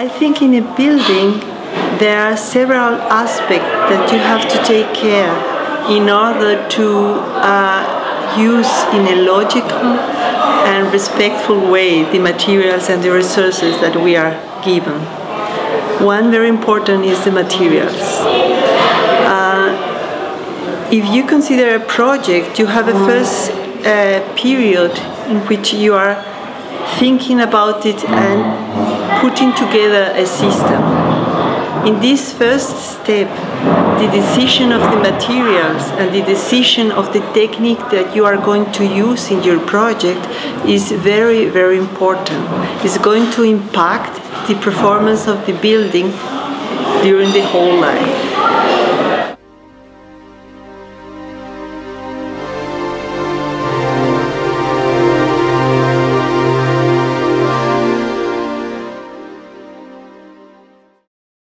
I think in a building there are several aspects that you have to take care in order to use in a logical and respectful way the materials and the resources that we are given. One very important is the materials. If you consider a project, you have a first period in which you are thinking about it and putting together a system. In this first step, the decision of the materials and the decision of the technique that you are going to use in your project is very, very important. It's going to impact the performance of the building during the whole life.